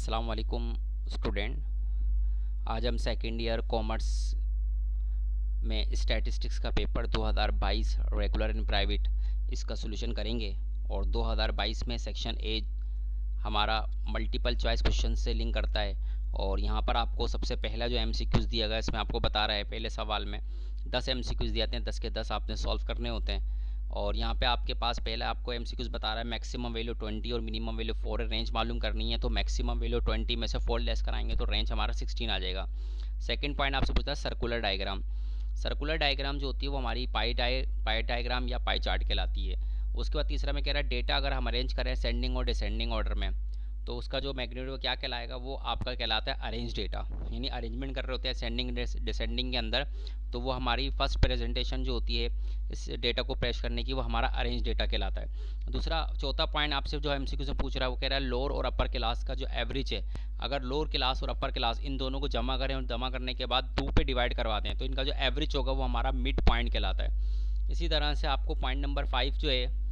अस्सलाम वालेकुम स्टूडेंट। आज हम सेकेंड ईयर कॉमर्स में स्टैटिस्टिक्स का पेपर 2022 रेगुलर एंड प्राइवेट इसका सॉल्यूशन करेंगे। और 2022 में सेक्शन ए हमारा मल्टीपल चॉइस क्वेश्चन से लिंक करता है। और यहाँ पर आपको सबसे पहला जो एमसीक्यूज़ दिया गया इसमें आपको बता रहा है, पहले सवाल में 10 एमसीक्यूज़ दिए जाते हैं, 10 के 10 आपने सॉल्व करने होते हैं। और यहाँ पे आपके पास पहला आपको एमसीक्यूज़ बता रहा है मैक्सिमम वैल्यू 20 और मिनिमम वैल्यू 4 है, रेंज मालूम करनी है। तो मैक्सिमम वैल्यू 20 में से 4 लेस कराएंगे तो रेंज हमारा 16 आ जाएगा। सेकंड पॉइंट आपसे पूछता है सर्कुलर डायग्राम। सर्कुलर डायग्राम जो होती है वो हमारी पाई डायग्राम या पाई चार्ट कहलाती है। उसके बाद तीसरा में कह रहा है डेटा अगर हम अरेंज करें सेंडिंग और डिसेंडिंग ऑर्डर में तो उसका जो मैग्नीट्यूड क्या कहलाएगा, वो आपका कहलाता है अरेंज डेटा। यानी अरेंजमेंट कर रहे होते हैं सेंडिंग डिसेंडिंग के अंदर, तो वो हमारी फर्स्ट प्रेजेंटेशन जो होती है इस डेटा को पेश करने की, वो हमारा अरेंज डेटा कहलाता है। दूसरा चौथा पॉइंट आपसे जो एमसीक्यू से पूछ रहा है वो कह रहा है लोअर और अपर क्लास का जो एवरेज है, अगर लोअर क्लास और अपर क्लास इन दोनों को जमा करें और जमा करने के बाद 2 पे डिवाइड करवा दें तो इनका जो एवरेज होगा वो हमारा मिड पॉइंट कहलाता है। इसी तरह से आपको पॉइंट नंबर 5 जो है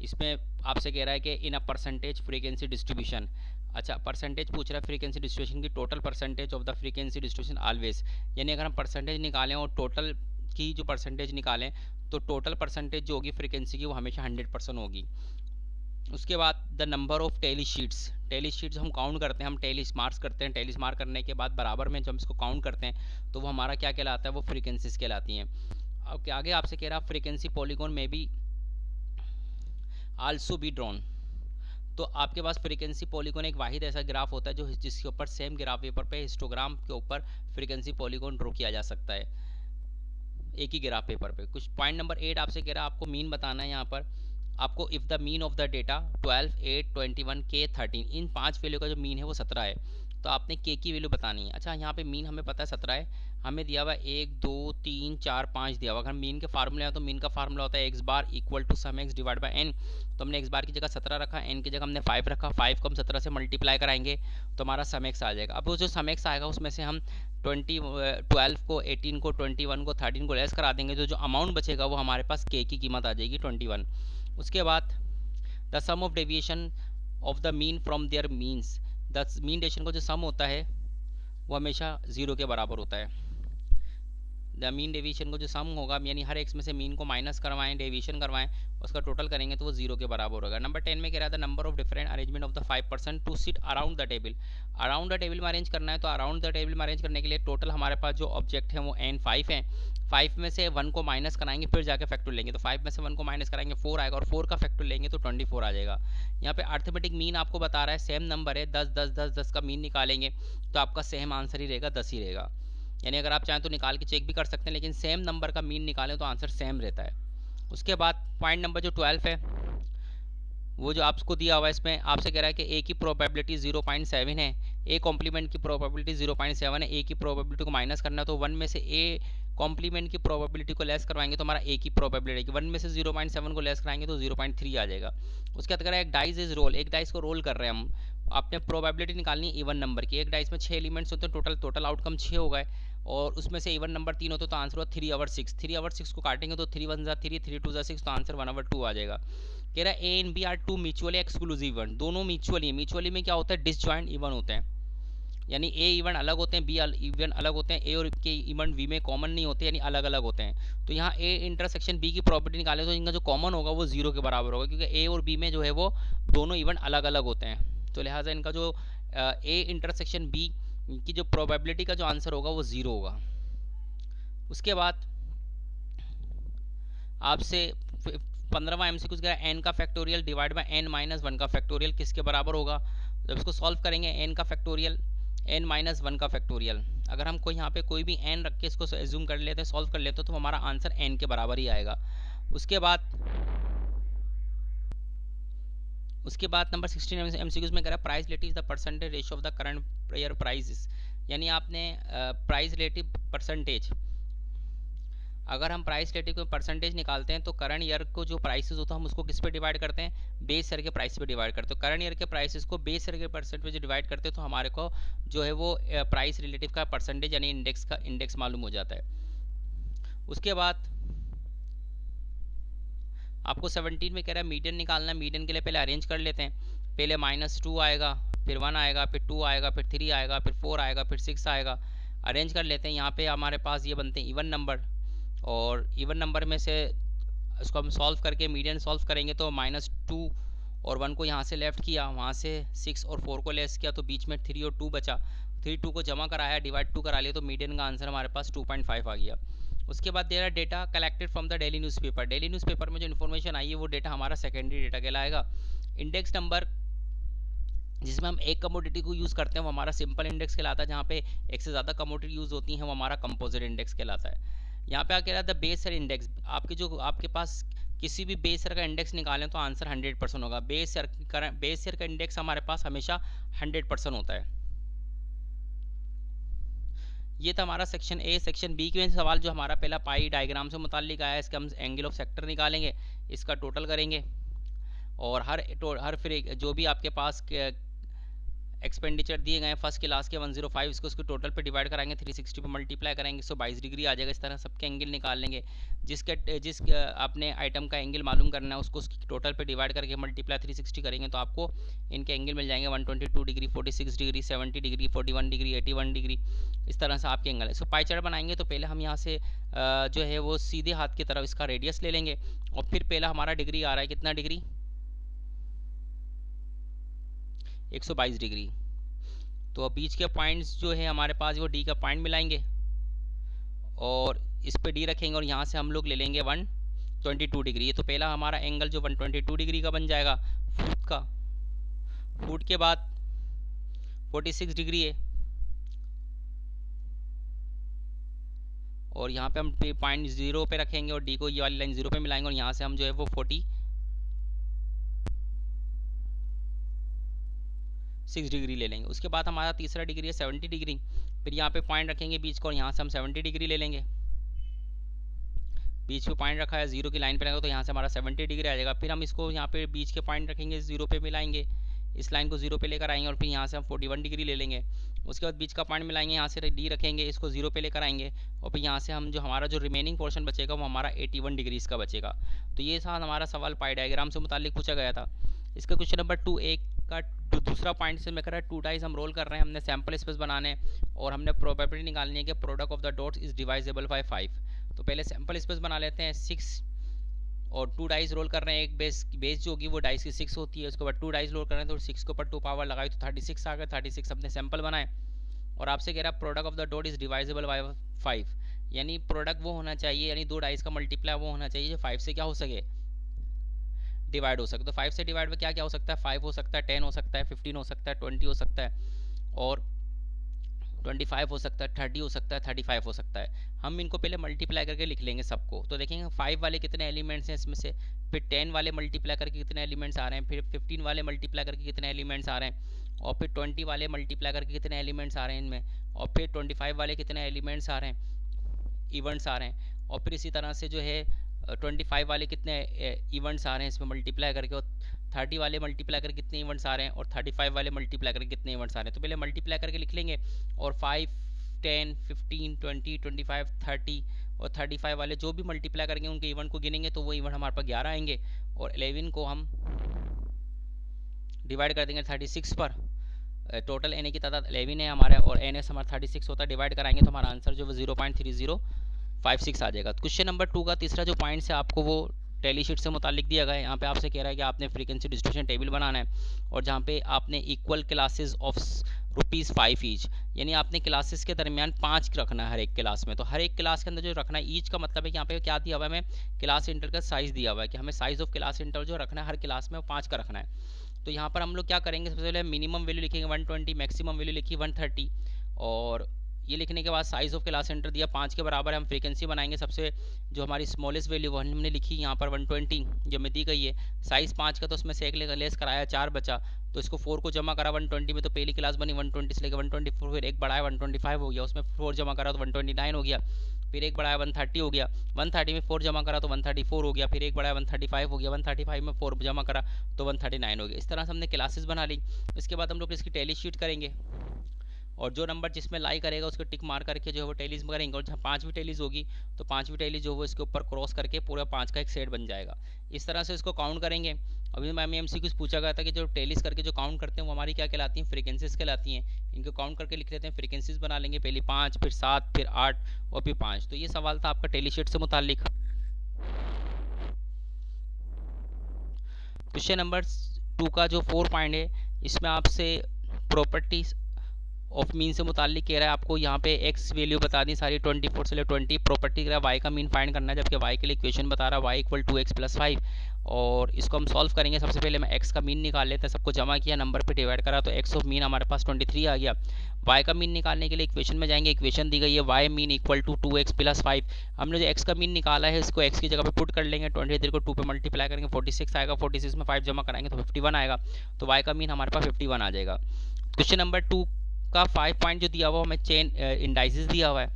इसमें आपसे कह रहा है कि इन अ परसेंटेज फ्रीक्वेंसी डिस्ट्रीब्यूशन। अच्छा, परसेंटेज पूछ रहा है फ्रीक्वेंसी डिस्ट्रीब्यूशन की, total percentage of the frequency distribution always. यानी अगर हम परसेंटेज निकालें और टोटल की जो परसेंटेज निकालें तो टोटल परसेंटेज जो होगी फ्रीक्वेंसी की वो हमेशा 100% होगी। उसके बाद the number of tally sheets हम काउंट करते हैं, हम टेली मार्क्स करते हैं, टेली मार्क करने के बाद बराबर में जब हम इसको काउंट करते हैं तो वो हमारा क्या कहलाता है, वो फ्रीक्वेंसीज कहलाती हैं। अब आगे आपसे कह रहा है फ्रीक्वेंसी पॉलीगॉन में भी आल्सो बी ड्रॉन। तो आपके पास फ्रीक्वेंसी पॉलीगॉन एक वाहिद ऐसा ग्राफ होता है जो जिसके ऊपर सेम ग्राफ पेपर पे हिस्टोग्राम के ऊपर फ्रीक्वेंसी पॉलीगॉन ड्रॉ किया जा सकता है एक ही ग्राफ पेपर पे। कुछ पॉइंट नंबर 8 आपसे कह रहा है आपको मीन बताना है। यहाँ पर आपको if the mean of the data 12, 8, 21, K 13, in 5 value का जो मीन है वो 17 है, तो आपने K की वैल्यू बतानी है। अच्छा, यहाँ पे मीन हमें पता है 17 है, हमें दिया हुआ 1, 2, 3, 4, 5 दिया हुआ। अगर मीन के फार्मूले हैं तो मीन का फार्मूला होता है X bar equal to sum X divide by N. तो हमने एक्स बार की जगह 17 रखा, एन की जगह हमने 5 रखा, 5 को हम 17 से मल्टीप्लाई कराएंगे तो हमारा सम एक्स आ जाएगा। अब वो जो सम एक्स आएगा उसमें से हम 12 को 18 को 21 को 13 को लेस करा देंगे तो जो अमाउंट बचेगा वो हमारे पास K की कीमत आ जाएगी 21। उसके बाद the sum of deviation of the mean from their means, the mean deviation का जो सम होता है वो हमेशा 0 के बराबर होता है। द मीन डेविएशन को जो सम होगा यानी हर एक्स में से मीन को माइनस करवाएं, डेविएशन करवाएं, उसका टोटल करेंगे तो वो 0 के बराबर होगा। नंबर 10 में कह रहा था number of different arrangement of the 5% to sit around the table. Around the table में अरेंज करना है तो अराउंड द टेबल में अरेंज करने के लिए टोटल हमारे पास जो ऑब्जेक्ट है वो n 5 है। 5 में से 1 को माइनस कराएंगे फिर जाके फैक्टर लेंगे, तो 5 में से 1 को माइनस कराएंगे 4 आएगा और 4 का फैक्टर लेंगे तो 24 आ जाएगा। यहाँ पे अर्थमेटिक मीन आपको बता रहा है सेम नंबर है 10 10 10 10 का मीन निकालेंगे तो आपका सेम आंसर ही रहेगा 10 ही रहेगा। यानी अगर आप चाहें तो निकाल के चेक भी कर सकते हैं लेकिन सेम नंबर का मीन निकालें तो आंसर सेम रहता है। उसके बाद पॉइंट नंबर जो 12 है वो जो आपको दिया हुआ है इसमें आपसे कह रहा है कि ए की प्रोबेबिलिटी 0.7 है, ए कॉम्प्लीमेंट की प्रोबेबिलिटी 0.7 है, ए की प्रोबेबिलिटी को माइनस करना है तो 1 में से ए कॉम्प्लीमेंट की प्रोबेबिलिटी को लेस करवाएंगे तो हमारा ए की प्रोबेबिलिटी 1 में से 0.7 को लेस कराएंगे तो 0.3 आ जाएगा। उसके बाद कह रहा है एक डाइस इज रोल, एक डाइस को रोल कर रहे हैं हम, आपने प्रोबेबिलिटी निकालनी है इवन नंबर की। एक डाइस में 6 एलिमेंट्स होते हैं, टोटल आउटकम 6 हो गए और उसमें से इवन नंबर 3 होते तो आंसर हुआ 3/6। 3/6 को काटेंगे तो 3 1 जा 3, 3 2 जा 6, तो आंसर 1/2 आ जाएगा। कह रहा है A and B are to mutually exclusive even, दोनों म्यूचुअली में क्या होता है डिसजॉइंट इवन होते हैं, यानी ए इवन अलग होते हैं बी इवन अलग होते हैं, ए और के इवन बी में कॉमन नहीं होते यानी अलग अलग होते हैं। तो यहाँ ए इंटरसेक्शन बी की प्रॉपर्टी निकालें तो इनका जो कॉमन होगा वो 0 के बराबर होगा क्योंकि ए और बी में जो है वो दोनों इवन अलग अलग होते हैं, तो लिहाजा इनका जो ए इंटरसेक्शन बी की जो प्रोबेबिलिटी का जो आंसर होगा वो 0 होगा। उसके बाद आपसे 15वां एमसीक्यू कह रहा है एन का factorial divide by N minus 1 का फैक्टोरियल किसके बराबर होगा। जब इसको सॉल्व करेंगे एन का फैक्टोरियल एन माइनस 1 का फैक्टोरियल, अगर हम कोई यहाँ पे कोई भी एन रख के इसको एज्यूम कर लेते हैं सॉल्व कर लेते हैं तो हमारा आंसर एन के बराबर ही आएगा। उसके बाद नंबर 16 एमसीक्यूज में कह रहा है price relative the percentage ratio of the current year prices, यानी आपने प्राइस रिलेटिव परसेंटेज, अगर हम प्राइस रिलेटिव को परसेंटेज निकालते हैं तो करंट ईयर को जो प्राइसेस होता है हम उसको किस पे डिवाइड करते हैं, बेस ईयर के प्राइस पे डिवाइड करते हैं। तो करंट ईयर के प्राइसेस को बेस ईयर के परसेंटेज डिवाइड करते हैं तो हमारे को जो है वो प्राइस रिलेटिव का परसेंटेज यानी इंडेक्स मालूम हो जाता है। उसके बाद आपको 17 में कह रहा है मीडियन निकालना है, मीडियन के लिए पहले अरेंज कर लेते हैं, पहले -2 आएगा फिर 1 आएगा, फिर 2 आएगा, फिर 3 आएगा, फिर 4 आएगा, फिर 6 आएगा। अरेंज कर लेते हैं। यहाँ पे हमारे पास ये बनते हैं इवन नंबर, और इवन नंबर में से इसको हम सॉल्व करके मीडियन सॉल्व करेंगे तो -2 और 1 को यहाँ से लेफ्ट किया, वहाँ से 6 और 4 को लेस किया, तो बीच में 3 और 2 बचा। 3 2 को जमा कराया, डिवाइड 2 करा लिया, तो मीडियन का आंसर हमारे पास 2.5 आ गया। उसके बाद दे रहा data collected from the daily newspaper. Daily newspaper में जो इन्फॉर्मेशन आई है वो डेटा हमारा सेकेंडरी डेटा कहलाएगा। इंडेक्स नंबर जिसमें हम एक कमोडिटी को यूज़ करते हैं वो हमारा सिंपल इंडेक्स कहलाता है। जहाँ पे एक से ज़्यादा कमोडिटी यूज़ होती हैं वो हमारा कंपोजिट इंडेक्स कहलाता है। यहाँ पे क्या कहलाता है बेस ईयर इंडेक्स। आपके पास किसी भी बेस ईयर का इंडेक्स निकालें तो आंसर 100% होगा। बेस ईयर का इंडेक्स हमारे पास हमेशा 100% होता है। ये था हमारा सेक्शन ए। सेक्शन बी के सवाल जो हमारा पहला पाई डायग्राम से मुताल्लिक आया है, इसका हम एंगल ऑफ सेक्टर निकालेंगे, इसका टोटल करेंगे, और हर फिर जो भी आपके पास एक्सपेंडिचर दिए गए हैं फर्स्ट क्लास के 105, इसको उसको टोटल पे डिवाइड कराएंगे, 360 पे मल्टीप्लाई करेंगे, 122 डिग्री आ जाएगा। इस तरह सबके एंगल निकाल लेंगे। जिस आपने आइटम का एंगल मालूम करना है उसको उसकी टोटल पे डिवाइड करके मल्टीप्लाई 360 करेंगे तो आपको इनके एंगल मिल जाएंगे 122 degree, 46 degree, 70 degree, 41 degree, 81 degree. इस तरह से आपके एंगल है। सो पाई चार्ट बनाएंगे तो पहले हम यहाँ से जो है वो सीधे हाथ की तरफ इसका रेडियस ले लेंगे, और फिर पहला हमारा डिग्री आ रहा है कितना डिग्री, 122 डिग्री। तो अब बीच के पॉइंट्स जो है हमारे पास वो डी का पॉइंट मिलाएंगे और इस पे डी रखेंगे, और यहाँ से हम लोग ले लेंगे 122 डिग्री। ये तो पहला हमारा एंगल जो 122 डिग्री का बन जाएगा फुट का। फुट के बाद 46 डिग्री है, और यहाँ पे हम पॉइंट 0 पे रखेंगे और डी को ये वाली लाइन 0 पे मिलाएंगे, और यहाँ से हम जो है वो 46 डिग्री ले लेंगे। उसके बाद हमारा तीसरा डिग्री है 70 डिग्री। फिर यहाँ पे पॉइंट रखेंगे बीच को, और यहाँ से हम 70 डिग्री ले लेंगे। बीच पे पॉइंट रखा है, 0 की लाइन पे रहेगा तो यहाँ से हमारा 70 डिग्री आ जाएगा। फिर हम इसको यहाँ पे बीच के पॉइंट रखेंगे, 0 पे मिलाएंगे, इस लाइन को 0 पे लेकर आएंगे, और फिर यहाँ से हम 41 डिग्री ले लेंगे। उसके बाद बीच का पॉइंट मिलाएंगे, यहाँ से डी रखेंगे, इसको 0 पे लेकर आएंगे, और फिर यहाँ से हम जो हमारा जो रिमेनिंग पोर्शन बचेगा वो हमारा 81 डिग्री इसका बचेगा। तो ये था हमारा सवाल पाई डायग्राम से मुतालिक पूछा गया था। इसका क्वेश्चन नंबर 2 का दूसरा पॉइंट से मैं कर रहा है 2 डाइज हम रोल कर रहे हैं। हमने सैम्पल स्पेस बनाने हैं और हमने प्रोबेबिलिटी निकालनी है कि product of the dots is divisible by 5। तो पहले सैम्पल स्पेस बना लेते हैं 6, और 2 डाइस रोल कर रहे हैं। एक बेस जो होगी वो डाइस की 6 होती है। उसके बाद 2 डाइस रोल कर रहे हैं तो 6 के ऊपर 2 पावर लगाई तो 36 आ गया। 36 अपने सैंपल बनाए, और आपसे कह रहा है product of the dot is divisible by 5, यानी प्रोडक्ट वो होना चाहिए, यानी 2 डाइस का मल्टीप्लाई वो होना चाहिए जो 5 से क्या हो सके, डिवाइड हो सके। तो 5 से डिवाइड में क्या क्या हो सकता है, 5 हो सकता है, 10 हो सकता है, 15 हो सकता है, 20 हो सकता है, और 25 हो सकता है, 30 हो सकता है, 35 हो सकता है। हम इनको पहले मल्टीप्लाई करके लिख लेंगे सबको। तो देखेंगे 5 वाले कितने एलिमेंट्स हैं इसमें से, फिर 10 वाले मल्टीप्लाई करके कितने एलिमेंट्स आ रहे हैं, फिर 15 वाले मल्टीप्लाई करके कितने एलिमेंट्स आ रहे हैं, और फिर 20 वाले मल्टीप्लाई करके कितने एलिमेंट्स आ रहे हैं इनमें, और फिर 25 वाले कितने एलिमेंट्स आ रहे हैं, इवेंट्स आ रहे हैं, और फिर इसी तरह से जो है 25 वाले कितने इवेंट्स आ रहे हैं इसमें मल्टीप्लाई करके, और 30 वाले मल्टीप्लाई करके कितने इवेंट्स आ रहे हैं, और 35 वाले मल्टीप्लाई करके कितने इवेंट्स आ रहे हैं। तो पहले मल्टीप्लाई करके लिख लेंगे, और 5, 10, 15, 20, 25, 30 और 35 वाले जो भी मल्टीप्लाई करेंगे उनके इवेंट को गिनेंगे तो वो इवेंट हमारे पास 11 आएंगे, और 11 को हम डिवाइड कर देंगे 36 पर। टोटल एन की तादाद 11 है हमारे, और एन एस हमारा 36 होता है, डिवाइड कराएंगे तो हमारा आंसर जो है 0.3056 आ जाएगा। क्वेश्चन नंबर 2 का तीसरा जो पॉइंट है आपको वो टैली शीट से मुतालिक दिया गया है। यहाँ पे आपसे कह रहा है कि आपने फ्रीक्वेंसी डिस्ट्रीब्यूशन टेबल बनाना है, और जहाँ पे आपने इक्वल क्लासेस ऑफ ₹5 ईच, यानी आपने क्लासेस के दरमियान 5 रखना है हर एक क्लास में। तो हर एक क्लास के अंदर जो रखना है ईच का मतलब है कि यहाँ पे क्या दिया हुआ है, हमें क्लास इंटर का साइज़ दिया हुआ है कि हमें साइज़ ऑफ क्लास इंटर जो रखना है हर क्लास में वो 5 का रखना है। तो यहाँ पर हम लोग क्या करेंगे, सबसे पहले मिनिमम वैल्यू लिखेंगे 120, मैक्सिमम वैल्यू लिखी 130, और ये लिखने के बाद साइज़ ऑफ क्लास सेंटर दिया 5 के बराबर है। हम फ्रीक्वेंसी बनाएंगे, सबसे जो हमारी स्मॉलेस्ट वैल्यू वो हमने लिखी यहाँ पर 120 जो में दी गई है। साइज़ 5 का तो उसमें से एक लेस कराया 4 बचा, तो इसको 4 को जमा करा 120 में, तो पहली क्लास बनी 120 से लेकर 124, फिर एक बढ़ाया 125 हो गया, उसमें 4 जमा करा तो 129 हो गया, फिर एक बढ़ाया 130 हो गया, 130 में 4 जमा करा तो 134 हो गया, फिर एक बढ़ाया 135 हो गया, 135 में 4 जमा करा तो 139 हो गया। इस तरह से हमने क्लासेस बना ली। इसके बाद हम लोग इसकी टैली शीट करेंगे, और जो नंबर जिसमें लाई करेगा उसको टिक मार करके जो है वो टैलीज में करेंगे, और जहाँ 5वीं टैलीज होगी तो 5वीं टैली जो वो इसके ऊपर क्रॉस करके पूरा 5 का एक सेट बन जाएगा। इस तरह से इसको काउंट करेंगे, अभी मैम एमसीक्यूज पूछा गया था कि जो टेलीस करके जो काउंट करते हैं वो हमारी क्या कहलाती हैं, फ्रीक्वेंसीज कहलाती हैं। इनको काउंट करके लिख लेते हैं, फ्रीक्वेंसीज बना लेंगे, पहली 5, फिर 7, फिर 8 और फिर 5। तो ये सवाल था आपका टेली शीट से मुतालिक। क्वेश्चन नंबर 2 का जो 4 पॉइंट है, इसमें आपसे प्रॉपर्टीज ऑफ मीन से मुतालिक कह रहा है। आपको यहाँ पे एक्स वैल्यू बता दी सारी 24 से ले 20, प्रॉपर्टी कह रहा है वाई का मीन फाइंड करना है, जबकि वाई के लिए इक्वेशन बता रहा है Y equal to X plus 5। और इसको हम सॉल्व करेंगे। सबसे पहले मैं एक्स का मीन निकाल लेते हैं, सबको जमा किया, नंबर पे डिवाइड करा तो एक्स ऑफ मीन हमारे पास 23 आ गया। वाई का मीन निकालने के लिए इक्वेशन में जाएंगे, इक्वेशन दी गई है Y mean equal to 2x plus 5। हमने जो एक्स का मीन निकाला है इसको एक्स की जगह पे पुट कर लेंगे, 23 को 2 पे मल्टीप्लाई करेंगे 46 आएगा, 46 में 5 जमा कराएंगे तो 51 आएगा। तो वाई का मीन हमारे पास 51 आ जाएगा। क्वेश्चन नंबर 2 का 5 पॉइंट जो दिया हुआ हमें चेन इंडाइसिस दिया हुआ है।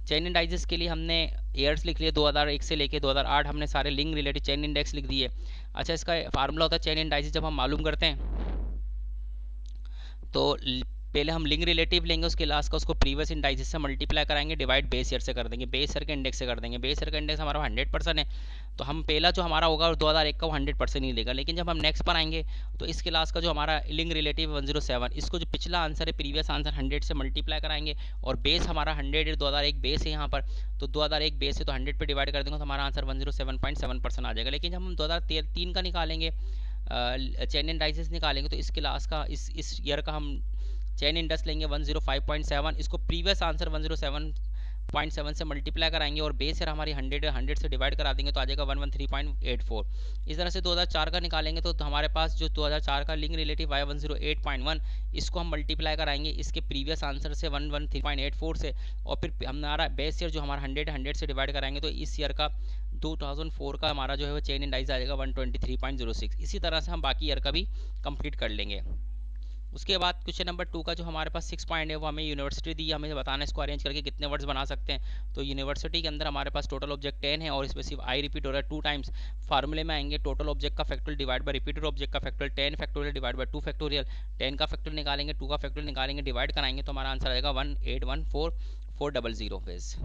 चेन इंडाइसिस के लिए हमने ईयर्स लिख लिए 2001 से लेके 2008, हमने सारे लिंक रिलेटेड चेन इंडेक्स लिख दिए। अच्छा, इसका फार्मूला होता है चेन इंडाइसिस, जब हम मालूम करते हैं तो पहले हम लिंक रिलेटिव लेंगे, उसके लास्ट का उसको प्रीवियस इंडाइसिस से मल्टीप्लाई कराएंगे, डिवाइड बेस ईयर से कर देंगे, बेस ईयर के इंडेक्स से कर देंगे। बेस ईयर का इंडेक्स हमारा 100% है, तो हम पहला जो हमारा होगा 2001 का वो 100% ही देगा। लेकिन जब हम नेक्स्ट पर आएंगे तो इसके लास्ट का जो हमारा लिंक रिलेटिव 107, इसको जो पिछला आंसर है प्रीवियस आंसर 100 से मल्टीप्लाई कराएंगे, और बेस हमारा 100 है, 2001 बेस है यहाँ पर, तो 2001 बेस है तो 100 पे डिवाइड कर देंगे तो हमारा आंसर 107.7% आ जाएगा। लेकिन जब हम 2003 का निकालेंगे, चेन इंडाइसिस निकालेंगे, तो इसके लास्ट का इस ईयर का हम चेन इंडेक्स लेंगे 105.7, इसको प्रीवियस आंसर 107.7 से मल्टीप्लाई कराएंगे, और बेस ईयर हमारी 100 से डिवाइड करा देंगे तो आ जाएगा 113.84। इस तरह से 2004 का निकालेंगे तो हमारे पास जो 2004 का लिंक रिलेटिव आया 108.1, इसको हम मल्टीप्लाई कराएंगे इसके प्रीवियस आंसर से 113.84 से, और फिर हमारा बेस ईयर जो हमारा 100 से डिवाइड कराएंगे तो इस ईयर का 2004 का हमारा जो है वो चेन इंडाइस आ जाएगा 123.06। इसी तरह से हम बाकी ईयर का भी कंप्लीट कर लेंगे। उसके बाद क्वेश्चन नंबर 2 का जो हमारे पास 6 पॉइंट है वो हमें यूनिवर्सिटी दी है, हमें बताना है इसको अरेंज करके कितने वर्ड्स बना सकते हैं। तो यूनिवर्सिटी के अंदर हमारे पास टोटल ऑब्जेक्ट 10 है और इसमें सिर्फ आई रिपीट हो रहा है 2 टाइम्स। फार्मूले में आएंगे, टोटल ऑब्जेक्ट का factorial divide by repeated object का factorial, 10 factorial divide by 2 factorial, 10 का फैक्टोरियल निकालेंगे, 2 का फैक्टोरियल निकालेंगे, डिवाइड कराएंगे तो हमारा आंसर आएगा 1814400 फेज।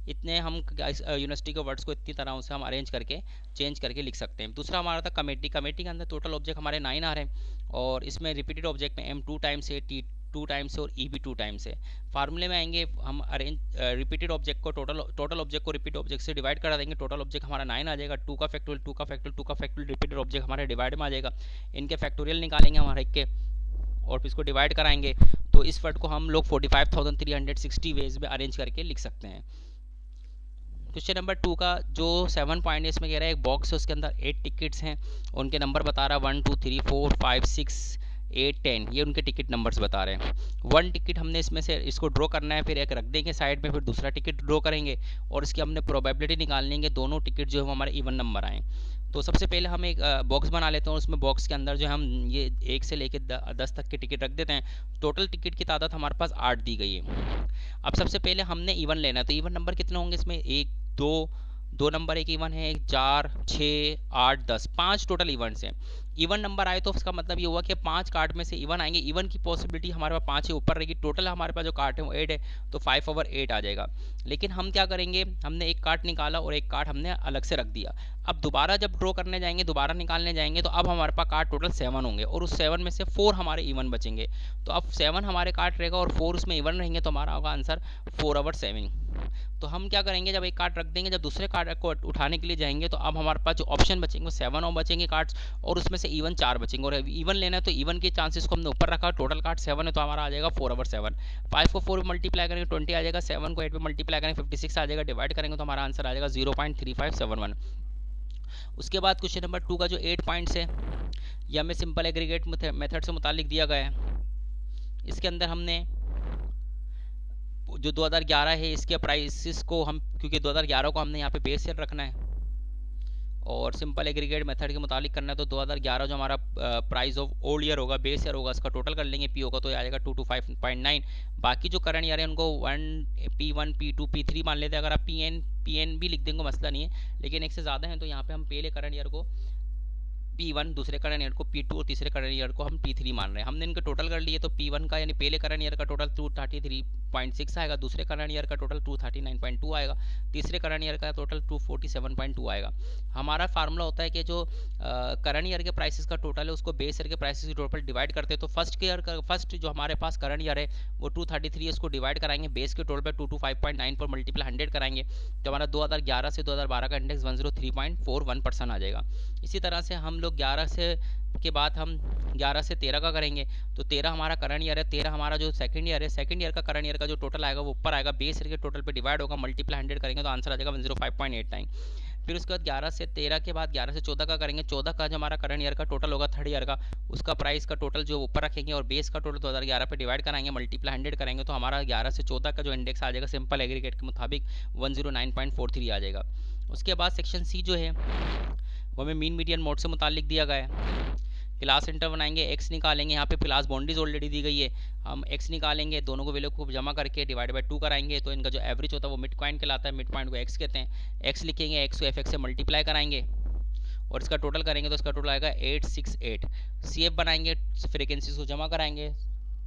इतने हम यूनिवर्सिटी के वर्ड्स को इतनी तरह से हम अरेंज करके चेंज करके लिख सकते हैं। दूसरा हमारा था कमेटी। कमेटी के अंदर टोटल ऑब्जेक्ट हमारे 9 आ रहे हैं, और इसमें रिपीटेड ऑब्जेक्ट में M 2 टाइम्स है, T 2 टाइम्स है और E भी 2 टाइम्स है। फार्मूले में आएंगे, हम अरेंज रिपीटेड ऑब्जेक्ट को टोटल ऑब्जेक्ट को रिपीट ऑब्जेक्ट से डिवाइड करा देंगे, टोटल ऑब्जेक्ट हमारा 9 आ जाएगा, 2 का फैक्टोरियल 2 का फैक्टोरियल 2 का फैक्टोरियल रिपीटेड ऑब्जेक्ट हमारे डिवाइड में आ जाएगा। इनके फैक्टोरियल निकालेंगे हमारे के, और फिर इसको डिवाइड कराएंगे तो इस वर्ड को हम लोग 45,360 वेज में अरेंज करके लिख सकते हैं। क्वेश्चन नंबर 2 का जो 7 पॉइंट है, इसमें कह रहा है एक बॉक्स है, उसके अंदर 8 टिकट्स हैं, उनके नंबर बता रहा है 1 2 3 4 5 6 8 10, ये उनके टिकट नंबर्स बता रहे हैं। 1 टिकट हमने इसमें से इसको ड्रॉ करना है, फिर एक रख देंगे साइड में, फिर दूसरा टिकट ड्रॉ करेंगे और इसकी हमने प्रोबेबिलिटी निकालनी है दोनों टिकट जो है हमारे इवन नंबर आए। तो सबसे पहले हम एक बॉक्स बना लेते हैं, उसमें बॉक्स के अंदर जो हम ये 1 से लेकर 10 तक के टिकट रख देते हैं। टोटल टिकट की तादाद हमारे पास 8 दी गई है। अब सबसे पहले हमने इवन लेना है, तो इवन नंबर कितने होंगे इसमें, 1 2 नंबर एक इवन है, 4 6 8 10, 5 टोटल इवेंट्स हैं। इवन नंबर आए तो उसका मतलब ये हुआ कि 5 कार्ड में से इवन आएंगे, इवन की पॉसिबिलिटी हमारे पास 5 से ऊपर रहेगी। टोटल हमारे पास जो कार्ड है वो 8 है, तो 5/8 आ जाएगा। लेकिन हम क्या करेंगे, हमने एक कार्ड निकाला और एक कार्ड हमने अलग से रख दिया। अब दोबारा जब ड्रॉ करने जाएंगे, दोबारा निकालने जाएंगे, तो अब हमारे पास कार्ड टोटल 7 होंगे और उस 7 में से 4 हमारे इवन बचेंगे। तो अब 7 हमारे कार्ड रहेगा और 4 उसमें इवन रहेंगे, तो हमारा होगा आंसर 4/7। तो हम क्या करेंगे, जब एक कार्ड रख देंगे, जब दूसरे कार्ड को उठाने के लिए जाएंगे, तो अब हमारे पास जो ऑप्शन बचेंगे 7 और बचेंगे कार्ड्स, और उसमें से इवन 4 बचेंगे। और इवन लेना है तो इवन के चांसेस को हमने ऊपर रखा, टोटल कार्ड 7 है तो हमारा आ जाएगा 4/7। 5 को 4 मल्टीप्लाई करेंगे 20 आ जाएगा, 7 को 8 पे मल्टीप्लाई करेंगे 56 आ जाएगा, डिवाइड करेंगे तो हमारा आंसर आ जाएगा 0.3571। उसके बाद क्वेश्चन नंबर 2 का जो 8 पॉइंट्स है, ये हमें सिंपल एग्रीगेट मेथड से मुतालिक दिया गया है। इसके अंदर हमने जो 2011 है इसके प्राइसेस को हम, क्योंकि 2011 को हमने यहाँ पे बेस ईयर रखना है और सिंपल एग्रीगेट मेथड के मुतालिक करना है, तो 2011 जो हमारा प्राइस ऑफ ओल्ड ईयर होगा, बेस ईयर होगा, इसका टोटल कर लेंगे, पी होगा तो आ जाएगा 225.9। बाकी जो करंट ईयर है उनको P1 P2 P3 मान लेते हैं। अगर आप PN भी लिख देंगे मसला नहीं है, लेकिन एक से ज़्यादा है तो यहाँ पे हम पहले करंट ईयर को P1 दूसरे करंट ईयर को, P2 और तीसरे करंट ईयर को हम P3 मान रहे हैं। हमने इनके टोटल कर लिए तो P1 का यानी पहले करंट ईयर का टोटल 233.6 आएगा, दूसरे करंट ईयर का टोटल 239.2 आएगा, तीसरे करंट ईयर का टोटल 247.2 आएगा। हमारा फार्मूला होता है कि जो करंट ईयर के प्राइसेस का टोटल है उसको बेस ईयर के प्राइसेस के टोटल पर डिवाइड करते हैं। तो फर्स्ट जो हमारे पास करंट ईयर है वो 233 है, उसको डिवाइड कराएंगे बेस के टोटल पर 225.9 पर मल्टीप्लाई 100 कराएंगे तो हमारा 2011 से 2012 का इंडेक्स 103.41% आ जाएगा। इसी तरह से हम लोग 11 से के बाद हम 11 से 13 का करेंगे तो 13 हमारा करंट ईयर है, 13 हमारा जो सेकंड ईयर है, सेकंड ईयर का करंट ईयर का जो टोटल आएगा वो ऊपर आएगा, बेस ईयर के टोटल पे डिवाइड होगा, मल्टीप्लाई 100 करेंगे तो आंसर आ जाएगा 105.89। फिर उसके बाद 11 से 13 के बाद 11 से 14 का करेंगे, 14 का जो हमारा करंट ईयर का टोटल होगा थर्ड ईयर का, उसका प्राइस का टोटल जो ऊपर रखेंगे और बेस का टोटल 2011 पे डिवाइड कराएंगे, मल्टीप्लाई 100 करेंगे तो हमारा 11 से 14 का जो इंडेक्स आ जाएगा सिंपल एग्रीगेट के मुताबिक 109.43 आ जाएगा। उसके बाद सेक्शन सी जो है वो हमें मीन मीडियन मोड से मुतालिक दिया गया है। क्लास सेंटर बनाएंगे, एक्स निकालेंगे, यहाँ पे क्लास बाउंड्रीज ऑलरेडी दी गई है, हम एक्स निकालेंगे, दोनों को वैल्यू को जमा करके डिवाइड बाय 2 कराएंगे तो इनका जो एवरेज होता है वो मिड पॉइंट कहलाता है, मिड पॉइंट को एक्स कहते हैं। एक्स लिखेंगे, एक्स को एफ एक्स से मल्टीप्लाई कराएंगे और इसका टोटल करेंगे तो इसका टोटल आएगा 868। सी एफ बनाएंगे, फ्रिक्वेंसीज को जमा कराएंगे,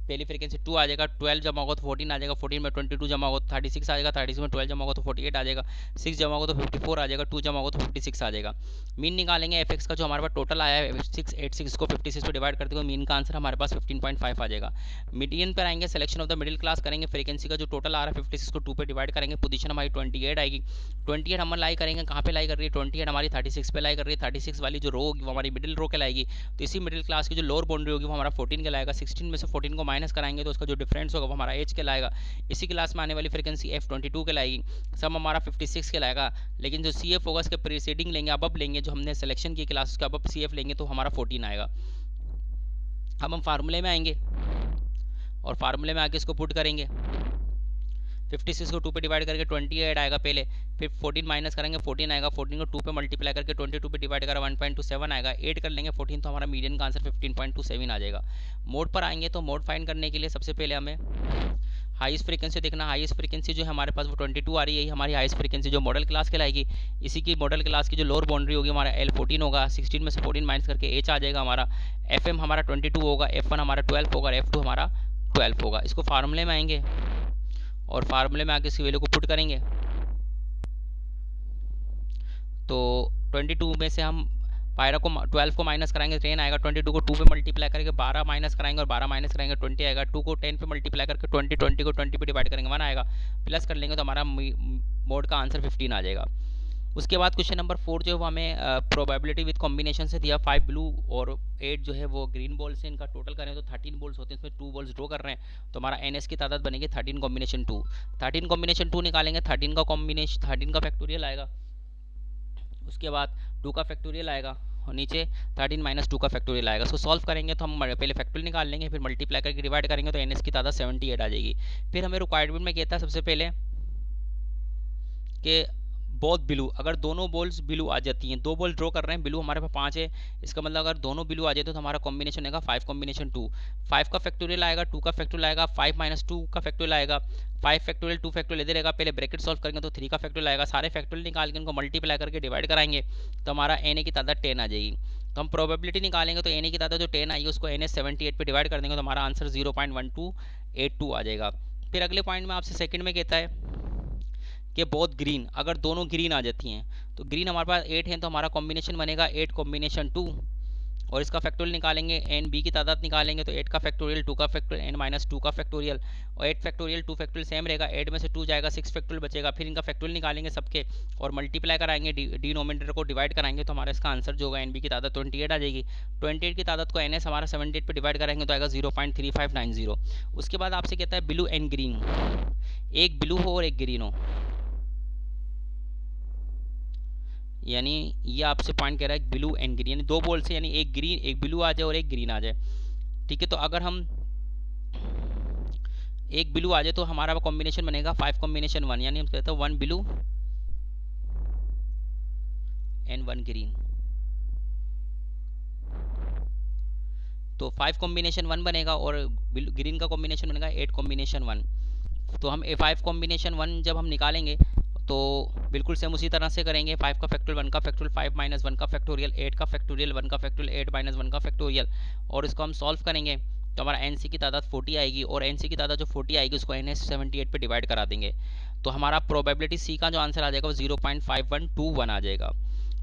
पहली फ्रीक्वेंसी 2 आ जाएगा, 12 जमा होगा तो 14 आ जाएगा, 14 में 22 जमा होगा तो 36 आ जाएगा, 36 में 12 जमा होगा तो 48 आ जाएगा, 6 जमा होगा तो 54 आ जाएगा, 2 जमा होगा तो 56 आ जाएगा। मीन निकालेंगे एफ एक्स का जो हमारे पास टोटल आया है 686 को 56 पे डिवाइड करते हुए मीन का आंसर हमारे पास 15.5 आ जाएगा। मीडियन पर आएंगे, selection of the middle class करेंगे, फ्रीक्वेंसी का जो टोटल आ रहा है 56 को 2 पे डिवाइड करेंगे, पोजीशन हमारी 28 आएगी। 28 हम लाई करेंगे, कहाँ पे लाई कर रही है 28 हमारी 36 पे लाई कर रही है, 36 वाली जो रो होगी वो हमारी मिडिल रो कहलाएगी। तो इसी मिडिल क्लास की जो लोअर बाउंड्री होगी वो हमारा 14 कहलाएगा। 16 में से 14 को माइनस कराएंगे तो उसका जो डिफरेंस होगा वो हमारा एज कहलाएगा। इसी क्लास में आने वाली फ्रीक्वेंसी F22 कहलाएगी, सम हमारा 56 कहलाएगा। लेकिन जो CF होगा इसके प्रीसीडिंग लेंगे, अब लेंगे जो हमने सिलेक्शन की क्लास उसका अब CF लेंगे तो हमारा 14 आएगा। अब हम फार्मूले में आएंगे और फार्मूले में आके इसको पुट करेंगे, 56 को 2 पे डिवाइड करके 28 आएगा पहले, फिर 14 माइनस करेंगे 14 आएगा, 14 को 2 पे मल्टीप्लाई करके 22 पे डिवाइड करा 1.27 आएगा, 8 कर लेंगे 14 तो हमारा मीडियन का आंसर 15.27 आ जाएगा। मोड पर आएंगे तो मोड फाइंड करने के लिए सबसे पहले हमें हाईएस्ट फ्रीक्वेंसी देखना। हाईएस्ट फ्रीक्वेंसी जो है हमारे पास वो 22 आ रही है, हमारी हाईएस्ट फ्रीक्वेंसी जो मॉडल क्लास कहलाएगी। इसी की मॉडल क्लास की जो लोअर बाउंड्री होगी हमारा L14 होगा, 16 में से 14 माइनस करके H आ जाएगा हमारा। FM हमारा 22 होगा, F1 हमारा 12 होगा, F2 हमारा 12 होगा। इसको फार्मूले में आएंगे और फार्मूले में आके इसकी वैल्यू को पुट करेंगे तो 22 में से हम पायरा को 12 को माइनस कराएंगे 10 आएगा, 22 को 2 पे मल्टीप्लाई करके 12 माइनस कराएंगे और 12 माइनस करेंगे 20 आएगा, 2 को 10 पे मल्टीप्लाई करके 20 को 20 पे डिवाइड करेंगे 1 आएगा, प्लस कर लेंगे तो हमारा मोड का आंसर 15 आ जाएगा। उसके बाद क्वेश्चन नंबर 4 जो है वो हमें प्रोबेबिलिटी विद कॉम्बिनेशन से दिया, 5 ब्लू और 8 जो है वो ग्रीन बॉल से इनका टोटल करें तो 13 बॉल्स होते हैं, इसमें 2 बॉल्स ड्रॉ कर रहे हैं तो हमारा NS की तादाद बनेगी 13 कॉम्बिनेशन 2। 13 कॉम्बिनेशन 2 निकालेंगे, 13 का कॉम्बिनेशन 13 का फैक्टोरियल आएगा, उसके बाद 2 का फैक्टोरियल आएगा और नीचे 13 माइनस 2 का फैक्टोरियल आएगा। इसको सॉल्व करेंगे तो हम पहले फैक्टोरियल निकाल लेंगे, फिर मल्टीप्लाई करके डिवाइड करेंगे तो NS की तादाद 78 आ जाएगी। फिर हमें रिक्वायरमेंट में कहता है सबसे पहले कि बोथ ब्लू, अगर दोनों बॉल्स ब्लू आ जाती हैं, 2 बॉल ड्रॉ कर रहे हैं, ब्लू हमारे पास 5 है, इसका मतलब अगर दोनों ब्लू आ जाए तो हमारा कॉम्बिनेशन आएगा 5 कॉम्बिनेशन 2। 5 का फैक्टोरियल आएगा, 2 का फैक्टोरियल आएगा, 5 माइनस 2 का फैक्टोरियल आएगा, 5 फैक्टोरियल 2 फैक्टोरियल इधर रहेगा, पहले ब्रैकेट सॉल्व करेंगे तो 3 का फैक्टोरियल आएगा, सारे फैक्टोरियल निकाल के उनको मल्टीप्लाई करके डिवाइड कराएंगे तो हमारा NA की तादाद 10 आ जाएगी। तो हम प्रोबेबिलिटी निकालेंगे तो NA की तादाद जो 10 आई उसको NS 78 पे डिवाइड कर देंगे तो हमारा आंसर 0.1282 आ जाएगा। फिर अगले पॉइंट में आपसे सेकंड में कहता है कि बहुत ग्रीन, अगर दोनों ग्रीन आ जाती हैं तो ग्रीन हमारे पास 8 है तो हमारा कॉम्बिनेशन बनेगा 8 कॉम्बिनेशन 2 और इसका फैक्टोरियल निकालेंगे, NB की तादाद निकालेंगे तो 8 का फैक्टोरियल, 2 का फैक्टोरियल, N माइनस 2 का फैक्टोरियल और 8 फैक्टोरियल 2 फैक्टोरियल सेम रहेगा, 8 में से 2 जाएगा 6 फैक्टोरियल बचेगा, फिर इनका फैक्टोरियल निकालेंगे सबके और मल्टीप्लाई कराएंगे, डिनोमिनेटर को डिवाइड कराएंगे तो हमारा इसका आंसर जो होगा NB की तादाद 28 आ जाएगी। 28 की तादाद को NS हमारा 78 पे डिवाइड करेंगे तो आएगा 0.3590। उसके बाद आपसे कहता है ब्लू एंड ग्रीन, एक ब्लू हो और एक ग्रीन हो, यानी ये आपसे पॉइंट कह रहा है ब्लू एंड ग्रीन, यानी 2 बॉल से यानी एक ग्रीन एक ब्लू आ जाए और एक ग्रीन आ जाए। ठीक है, तो अगर हम एक ब्लू आ जाए तो हमारा कॉम्बिनेशन बनेगा 5 कॉम्बिनेशन 1, यानी हम कहते हैं 1 ब्लू एंड 1 ग्रीन, तो 5 कॉम्बिनेशन 1 बनेगा और ग्रीन का कॉम्बिनेशन बनेगा 8 कॉम्बिनेशन 1। तो हम 5 कॉम्बिनेशन 1 जब हम निकालेंगे तो बिल्कुल सेम उसी तरह से करेंगे। 5 का फैक्टोरियल, 1 का फैक्टोरियल, 5 माइनस 1 का फैक्टोरियल, 8 का फैक्टोरियल, 1 का फैक्टोरियल, 8 माइनस 1 का फैक्टोरियल, और इसको हम सॉल्व करेंगे तो हमारा एनसी की तादाद 40 आएगी, और एनसी की तादाद जो 40 आएगी उसको NH78 पे डिवाइड करा देंगे, तो हमारा प्रोबेबिलिटी सी का जो आंसर आ जाएगा वो 0.5121 आ जाएगा।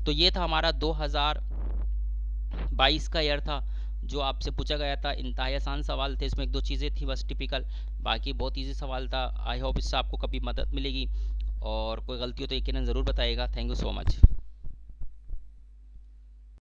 तो ये था हमारा 2022 का ईयर था जो आपसे पूछा गया था। इंतहाई आसान सवाल थे, इसमें एक दो चीज़ें थी बस टिपिकल, बाकी बहुत इजी सवाल था। आई होप इससे आपको कभी मदद मिलेगी, और कोई गलती हो तो यकीनन ज़रूर बताइएगा। Thank you so much.